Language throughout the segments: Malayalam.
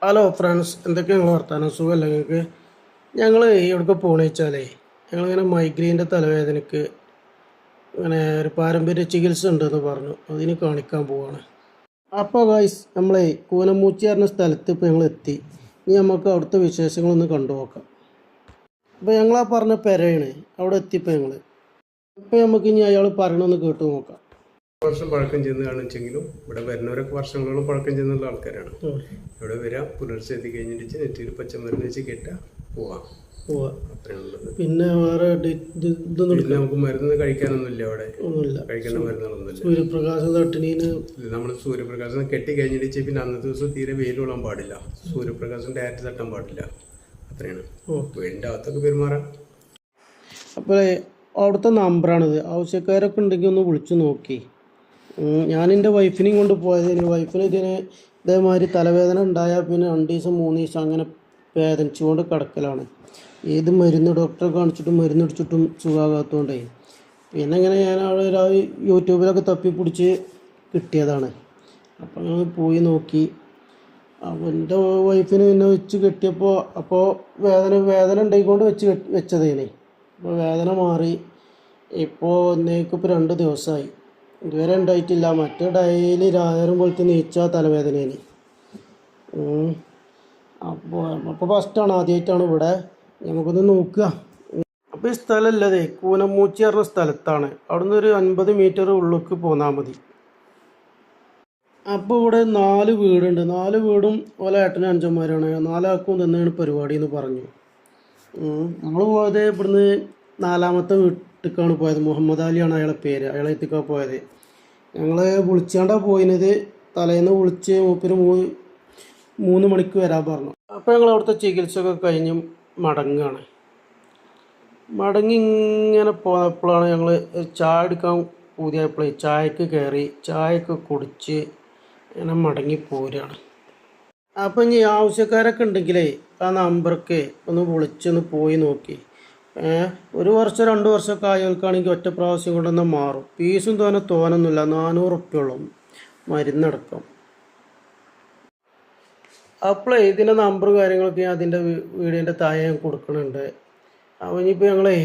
ഹലോ ഫ്രണ്ട്സ്, എന്തൊക്കെയാണ് നിങ്ങൾ വർത്താനം? സുഖമല്ല നിങ്ങൾക്ക്? ഞങ്ങൾ എവിടേക്ക് പോകണമെന്ന് വെച്ചാലേ ഞങ്ങളിങ്ങനെ മൈഗ്രെയിൻ്റെ തലവേദനയ്ക്ക് ഇങ്ങനെ ഒരു പാരമ്പര്യ ചികിത്സ ഉണ്ടെന്ന് പറഞ്ഞു, അതിന് കാണിക്കാൻ പോവാണ്. അപ്പോൾ ഗൈസ്, നമ്മളെ കൂനമൂച്ചി പറഞ്ഞ സ്ഥലത്ത് ഇപ്പോൾ ഞങ്ങൾ എത്തി. ഇനി നമുക്ക് അവിടുത്തെ വിശേഷങ്ങളൊന്ന് കണ്ടു നോക്കാം. അപ്പോൾ ഞങ്ങളാ പറഞ്ഞ പെരയാണ് അവിടെ എത്തിയപ്പോൾ ഞങ്ങൾ. ഇപ്പോൾ നമുക്ക് ഇനി അയാൾ പറയണമെന്ന് കേട്ട് നോക്കാം. വർഷം പഴക്കം ചെന്നതാണെന്ന് വെച്ചെങ്കിലും ഇവിടെ വരുന്നവരൊക്കെ വർഷങ്ങളോളം പഴക്കം ചെന്നുള്ള ആൾക്കാരാണ്. ഇവിടെ വരാം, പുലർച്ചെ എത്തി കഴിഞ്ഞിട്ട് നെറ്റിയിൽ പച്ചമരുന്ന് വെച്ച് കെട്ടാ പോവാം. അത്രയാണുള്ളത്. പിന്നെ വേറെ നമുക്ക് മരുന്ന് കഴിക്കാനൊന്നുമില്ല അവിടെ. കഴിക്കേണ്ട മരുന്നുകളൊന്നുമില്ല. സൂര്യപ്രകാശം തട്ടിനീന് നമ്മൾ സൂര്യപ്രകാശം കെട്ടി കഴിഞ്ഞിട്ട് പിന്നെ അന്നത്തെ ദിവസം തീരെ വെയിൽ കൊള്ളാൻ പാടില്ല, സൂര്യപ്രകാശം ഡയറക്റ്റ് തട്ടാൻ പാടില്ല. അത്രയാണ്. വീടിൻ്റെ അകത്തൊക്കെ പെരുമാറാം. അപ്പോൾ അവിടുത്തെ നമ്പറാണിത്. ആവശ്യക്കാരൊക്കെ ഉണ്ടെങ്കിൽ ഒന്ന് വിളിച്ചു നോക്കി. ഞാൻ എൻ്റെ വൈഫിനെയും കൊണ്ട് പോയതിന് വൈഫിന് ഇതേമാതിരി തലവേദന ഉണ്ടായാൽ പിന്നെ 2 ദിവസം 3 ദിവസം അങ്ങനെ വേദനിച്ചുകൊണ്ട് കിടക്കലാണ്. ഏത് മരുന്ന് ഡോക്ടറെ കാണിച്ചിട്ടും മരുന്നടിച്ചിട്ടും സുഖമാകാത്തതുകൊണ്ടേ പിന്നെ ഇങ്ങനെ ഞാൻ അവിടെ യൂട്യൂബിലൊക്കെ തപ്പിപ്പിടിച്ച് കിട്ടിയതാണ്. അപ്പോൾ ഞങ്ങൾ പോയി നോക്കി. അപ്പോൾ എൻ്റെ വൈഫിന് പിന്നെ വെച്ച് കെട്ടിയപ്പോൾ വേദന ഉണ്ടായിക്കൊണ്ട് വെച്ചതേനെ. അപ്പോൾ വേദന മാറി. ഇപ്പോൾ ഇന്നേക്കിപ്പോൾ 2 ദിവസമായി. ഇതുവരെ ഉണ്ടായിട്ടില്ല. മറ്റേ ഡെയിലി രാവിലെ പോലത്തെ നീച്ച തലവേദനേന്. അപ്പോൾ ഫസ്റ്റാണ്, ആദ്യമായിട്ടാണ് ഇവിടെ. നമുക്കൊന്ന് നോക്കുക. അപ്പോൾ ഈ സ്ഥലമല്ലതേ കൂനമൂച്ചി പറഞ്ഞ സ്ഥലത്താണ്. അവിടുന്ന് ഒരു 50 മീറ്റർ ഉള്ളിലേക്ക് പോന്നാൽ മതി. അപ്പോൾ ഇവിടെ 4 വീടുണ്ട്. 4 വീടും ഓലെ ഏട്ടനും അഞ്ചന്മാരാണ്. 4 ആൾക്കും തന്നെയാണ് പരിപാടി എന്ന് പറഞ്ഞു. നമ്മൾ പോയത് ഇവിടുന്ന് 4ാമത്തെ വീട്ടിലേക്കാണ് പോയത്. മുഹമ്മദ് അലിയാണ് അയാളെ പേര്. അയാളെ എത്തിക്കാൻ പോയത്. ഞങ്ങൾ വിളിച്ചാണ്ടാണ് പോയിനത്. തലേന്ന് വിളിച്ച് മൂപ്പര് 3 മണിക്ക് വരാൻ പറഞ്ഞു. അപ്പോൾ ഞങ്ങൾ അവിടുത്തെ ചികിത്സയൊക്കെ കഴിഞ്ഞ് മടങ്ങുകയാണ്. മടങ്ങി ഇങ്ങനെ പോയപ്പോഴാണ് ഞങ്ങൾ ചായ എടുക്കാൻ പൂതിയായപ്പോഴേ ചായക്ക് കയറി ചായയൊക്കെ കുടിച്ച് ഇങ്ങനെ മടങ്ങി പോരുകയാണ്. അപ്പം ഇനി ആവശ്യക്കാരൊക്കെ ഉണ്ടെങ്കിലേ ആ നമ്പർക്ക് ഒന്ന് വിളിച്ചൊന്ന് പോയി നോക്കി. 1 വർഷം 2 വർഷമൊക്കെ ആയവർക്കാണെങ്കിൽ ഒറ്റ പ്രാവശ്യം കൊണ്ടുവന്ന് മാറും. ഫീസും തോനൊന്നുമില്ല, 400 ഉറുപ്പ്യ ഉള്ളൂ മരുന്നടക്കം. അപ്പോൾ ഇതിൻ്റെ നമ്പർ കാര്യങ്ങളൊക്കെ അതിൻ്റെ വീഡിയോൻ്റെ താഴെ ഞാൻ കൊടുക്കുന്നുണ്ട്. അപ്പോൾ ഇനിയിപ്പോൾ ഞങ്ങളെ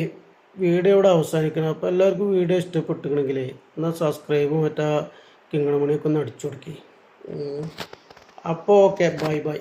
വീഡിയോ ഇവിടെ അവസാനിക്കണം. അപ്പോൾ എല്ലാവർക്കും വീഡിയോ ഇഷ്ടപ്പെട്ടിട്ടുണ്ടെങ്കിലേ എന്നാൽ സബ്സ്ക്രൈബും മറ്റേ കിങ്ങണമണിയൊക്കെ ഒന്ന് അടിച്ചു കൊടുക്കി. അപ്പോൾ ഓക്കെ, ബൈ ബൈ.